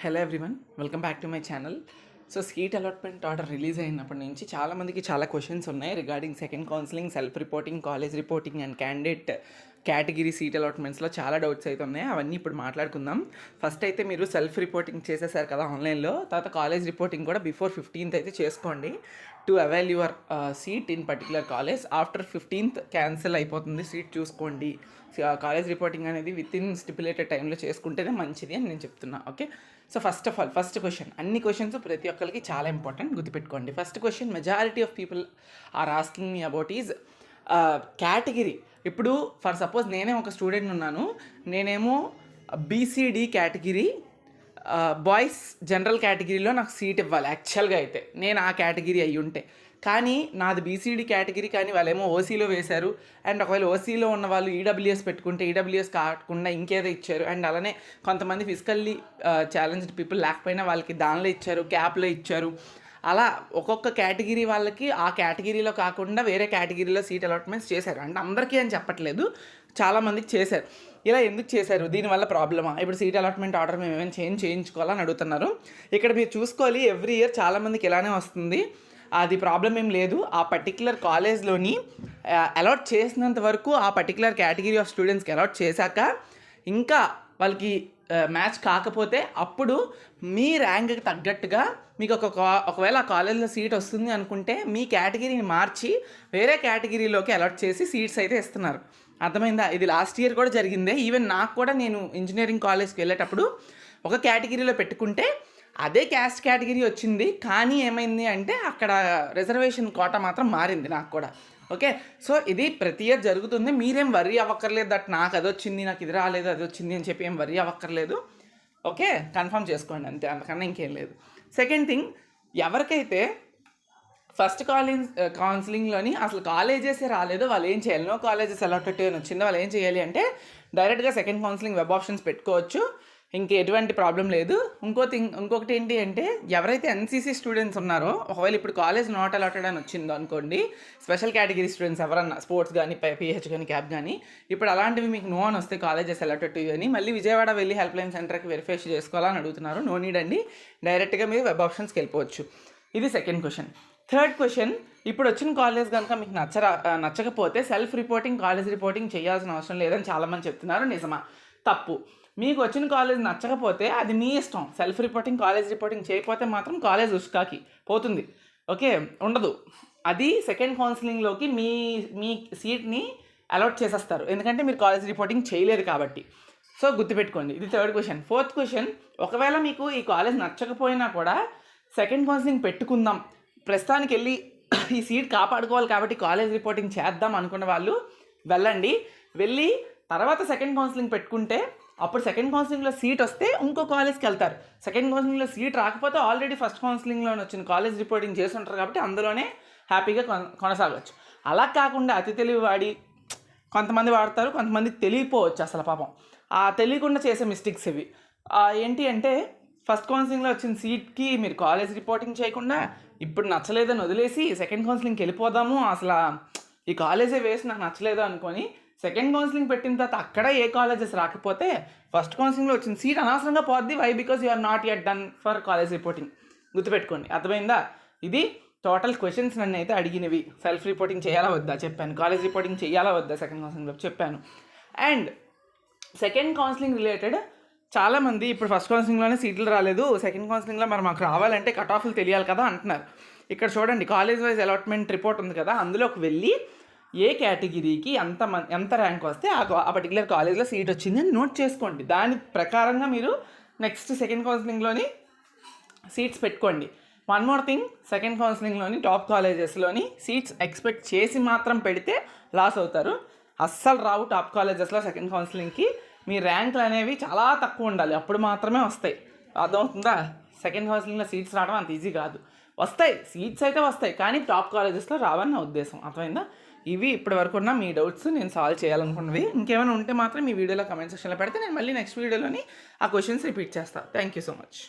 Hello everyone, welcome back to my channel. So seat allotment order release అయినప్పటి నుంచి చాలామందికి చాలా క్వశ్చన్స్ ఉన్నాయి regarding second counselling, self reporting, college reporting and candidate category seat అలాట్మెంట్స్లో చాలా doubts అయితే ఉన్నాయి. అవన్నీ ఇప్పుడు మాట్లాడుకుందాం. ఫస్ట్ అయితే మీరు సెల్ఫ్ రిపోర్టింగ్ చేసేసారు కదా ఆన్లైన్లో, తర్వాత కాలేజ్ రిపోర్టింగ్ కూడా బిఫోర్ 15th అయితే చేసుకోండి to avail your seat in particular college. After 15th cancel అయిపోతుంది సీట్, చూసుకోండి. కాలేజ్ రిపోర్టింగ్ అనేది విత్ ఇన్ స్టిపులేటెడ్ టైంలో చేసుకుంటేనే మంచిది అని నేను చెప్తున్నా. Okay, so first of all first question, అన్ని క్వశ్చన్స్ ప్రతి ఒక్కరికి చాలా ఇంపార్టెంట్, గుర్తుపెట్టుకోండి. First question majority of people are asking me about is category. ఇప్పుడు ఫర్ సపోజ్ నేనే ఒక స్టూడెంట్ ఉన్నాను, నేనేమో బీసీడీ కేటగిరీ, బాయ్స్ జనరల్ కేటగిరీలో నాకు సీట్ ఇవ్వాలి యాక్చువల్గా. అయితే నేను ఆ కేటగిరీ అయ్యి ఉంటే, కానీ నాది బీసీడీ కేటగిరీ, కానీ వాళ్ళేమో ఓసీలో వేశారు. అండ్ ఒకవేళ ఓసీలో ఉన్న వాళ్ళు ఈడబ్ల్యూఎస్ పెట్టుకుంటే ఈడబ్ల్యూఎస్ కాకుండా ఇంకేదో ఇచ్చారు. అండ్ అలానే కొంతమంది ఫిజికల్లీ ఛాలెంజ్డ్ పీపుల్ లేకపోయినా వాళ్ళకి దానిలో ఇచ్చారు, క్యాప్లో ఇచ్చారు. అలా ఒక్కొక్క కేటగిరీ వాళ్ళకి ఆ కేటగిరీలో కాకుండా వేరే కేటగిరీలో సీట్ అలాట్మెంట్స్ చేశారు. అంటే అందరికీ అని చెప్పట్లేదు, చాలామందికి చేశారు. ఇలా ఎందుకు చేశారు, దీనివల్ల ప్రాబ్లమా? ఇప్పుడు సీట్ అలాట్మెంట్ ఆర్డర్ మేము ఏమైనా చేయించుకోవాలని అడుగుతున్నారు. ఇక్కడ మీరు చూసుకోవాలి, ఎవ్రీ ఇయర్ చాలామందికి ఇలానే వస్తుంది. అది ప్రాబ్లం ఏం లేదు. ఆ పర్టికులర్ కాలేజ్లోని అలాట్ చేసినంత వరకు ఆ పర్టికులర్ కేటగిరీ ఆఫ్ స్టూడెంట్స్కి అలాట్ చేశాక ఇంకా వాళ్ళకి మ్యాచ్ కాకపోతే అప్పుడు మీ ర్యాంక్కి తగ్గట్టుగా మీకు ఒకవేళ ఆ కాలేజ్లో సీట్ వస్తుంది అనుకుంటే మీ కేటగిరీని మార్చి వేరే కేటగిరీలోకి అలాట్ చేసి సీట్స్ అయితే ఇస్తున్నారు. అర్థమైందా? ఇది లాస్ట్ ఇయర్ కూడా జరిగిందే. ఈవెన్ నాకు కూడా, నేను ఇంజనీరింగ్ కాలేజ్కి వెళ్ళేటప్పుడు ఒక కేటగిరీలో పెట్టుకుంటే అదే క్యాస్ట్ కేటగిరీ వచ్చింది, కానీ ఏమైంది అంటే అక్కడ రిజర్వేషన్ కోటా మాత్రం మారింది నాకు కూడా. ఓకే, సో ఇది ప్రతి ఇయర్ జరుగుతుంది. మీరేం వర్రీ అవ్వక్కర్లేదు దట్ నాకు అది వచ్చింది, నాకు ఇది రాలేదు, అది వచ్చింది అని చెప్పి ఏం వర్రీ అవ్వక్కర్లేదు. ఓకే, కన్ఫర్మ్ చేసుకోండి అంతే, అంతకన్నా ఇంకేం లేదు. సెకండ్ థింగ్, ఎవరికైతే ఫస్ట్ కౌన్సిలింగ్లోని అసలు కాలేజెసే రాలేదు, వాళ్ళు ఏం చేయాలి? నో కాలేజెస్ అలాటెడ్ అని వచ్చిందో వాళ్ళు ఏం చేయాలి అంటే డైరెక్ట్గా సెకండ్ కౌన్సిలింగ్ వెబ్ ఆప్షన్స్ పెట్టుకోవచ్చు, ఇంక ఎటువంటి ప్రాబ్లం లేదు. ఇంకొకటి ఏంటి అంటే, ఎవరైతే ఎన్సీసీ స్టూడెంట్స్ ఉన్నారో, ఒకవేళ ఇప్పుడు కాలేజ్ నాట్ అలాటెడ్ అని వచ్చిందో అనుకోండి, స్పెషల్ కేటగిరీ స్టూడెంట్స్ ఎవరన్నా స్పోర్ట్స్ కానీ, పిహెచ్ కానీ, క్యాప్ కానీ, ఇప్పుడు అలాంటివి మీకు నో అని వస్తే కాలేజెస్ అలాటెడ్ అని మళ్ళీ విజయవాడ వెళ్ళి హెల్ప్ లైన్ సెంటర్కి వెరిఫై చేసుకోవాలని అడుగుతున్నారు. నో నీడ్ అండి, డైరెక్ట్గా మీరు వెబ్ ఆప్షన్స్కి వెళ్ళిపోవచ్చు. ఇది సెకండ్ క్వశ్చన్. థర్డ్ క్వశ్చన్, ఇప్పుడు వచ్చిన కాలేజ్ కనుక మీకు నచ్చకపోతే సెల్ఫ్ రిపోర్టింగ్, కాలేజ్ రిపోర్టింగ్ చేయాల్సిన అవసరం లేదని చాలామంది చెప్తున్నారు. నిజమా? తప్పు. మీకు వచ్చిన కాలేజ్ నచ్చకపోతే అది మీ ఇష్టం. సెల్ఫ్ రిపోర్టింగ్, కాలేజ్ రిపోర్టింగ్ చేయకపోతే మాత్రం కాలేజ్ ఉష్కాకి పోతుంది. ఓకే, ఉండదు. అది సెకండ్ కౌన్సిలింగ్లోకి మీ సీట్ని అలాట్ చేసేస్తారు, ఎందుకంటే మీరు కాలేజ్ రిపోర్టింగ్ చేయలేదు కాబట్టి. సో గుర్తుపెట్టుకోండి. ఇది థర్డ్ క్వశ్చన్. ఫోర్త్ క్వశ్చన్, ఒకవేళ మీకు ఈ కాలేజ్ నచ్చకపోయినా కూడా సెకండ్ కౌన్సిలింగ్ పెట్టుకుందాం, ప్రస్తుతానికి వెళ్ళి ఈ సీట్ కాపాడుకోవాలి కాబట్టి కాలేజ్ రిపోర్టింగ్ చేద్దాం అనుకున్న వాళ్ళు వెళ్ళండి. వెళ్ళి తర్వాత సెకండ్ కౌన్సిలింగ్ పెట్టుకుంటే అప్పుడు సెకండ్ కౌన్సిలింగ్లో సీట్ వస్తే ఇంకో కాలేజ్కి వెళ్తారు. సెకండ్ కౌన్సిలింగ్లో సీట్ రాకపోతే ఆల్రెడీ ఫస్ట్ కౌన్సిలింగ్లో వచ్చిన కాలేజ్ రిపోర్టింగ్ చేసి ఉంటారు కాబట్టి అందులోనే హ్యాపీగా కొనసాగవచ్చు. అలా కాకుండా అతి తెలివి వాడి, కొంతమంది వాడతారు, కొంతమంది తెలియపోవచ్చు అసలు పాపం. ఆ తెలియకుండా చేసే మిస్టేక్స్ ఇవి. ఏంటి అంటే, ఫస్ట్ కౌన్సిలింగ్లో వచ్చిన సీట్కి మీరు కాలేజ్ రిపోర్టింగ్ చేయకుండా ఇప్పుడు నచ్చలేదని వదిలేసి సెకండ్ కౌన్సిలింగ్కి వెళ్ళిపోదాము, అసలు ఈ కాలేజే వేసి నాకు నచ్చలేదు అనుకొని సెకండ్ కౌన్సిలింగ్ పెట్టిన తర్వాత అక్కడ ఏ కాలేజెస్ రాకపోతే ఫస్ట్ కౌన్సిలింగ్లో వచ్చిన సీట్ అనవసరంగా పోద్ది. Why? Because you are not yet done for college reporting. గుర్తుపెట్టుకోండి. అర్థమైందా? ఇది టోటల్ క్వశ్చన్స్ నన్ను అయితే అడిగినవి. సెల్ఫ్ రిపోర్టింగ్ చేయాలా వద్దా చెప్పాను, కాలేజ్ రిపోర్టింగ్ చేయాలా వద్దా సెకండ్ కౌన్సిలింగ్లో చెప్పాను. అండ్ సెకండ్ కౌన్సిలింగ్ రిలేటెడ్ చాలామంది ఇప్పుడు ఫస్ట్ కౌన్సిలింగ్లోనే సీట్లు రాలేదు, సెకండ్ కౌన్సిలింగ్లో మరి మాకు రావాలంటే కట్ ఆఫ్లు తెలియాలి కదా అంటున్నారు. ఇక్కడ చూడండి, కాలేజ్ వైజ్ అలాట్మెంట్ రిపోర్ట్ ఉంది కదా, అందులోకి వెళ్ళి ఏ కేటగిరీకి ఎంత ర్యాంక్ వస్తే ఆ పర్టికులర్ కాలేజ్లో సీట్ వచ్చింది అని నోట్ చేసుకోండి. దాని ప్రకారంగా మీరు నెక్స్ట్ సెకండ్ కౌన్సిలింగ్లోని సీట్స్ పెట్టుకోండి. వన్ మోర్ థింగ్, సెకండ్ కౌన్సిలింగ్లోని టాప్ కాలేజెస్లోని సీట్స్ ఎక్స్పెక్ట్ చేసి మాత్రం పెడితే లాస్ అవుతారు. అస్సలు రావు టాప్ కాలేజెస్లో సెకండ్ కౌన్సిలింగ్కి. మీ ర్యాంకులు అనేవి చాలా తక్కువ ఉండాలి, అప్పుడు మాత్రమే వస్తాయి. అర్థమవుతుందా? సెకండ్ కౌన్సిలింగ్లో సీట్స్ రావడం అంత ఈజీ కాదు. వస్తాయి, సీట్స్ అయితే వస్తాయి, కానీ టాప్ కాలేజెస్లో రావని నా ఉద్దేశం. అర్థమైందా? ఇవి ఇప్పటి వరకు ఉన్న మీ డౌట్స్ నేను సాల్వ్ చేయాలనుకున్నవి. ఇంకేమైనా ఉంటే మాత్రం మీ వీడియోలో కమెంట్ సెక్షన్లో పెడితే నేను మళ్ళీ నెక్స్ట్ వీడియోలోని ఆ క్వశ్చన్స్ రిపీట్ చేస్తాను. Thank you so much.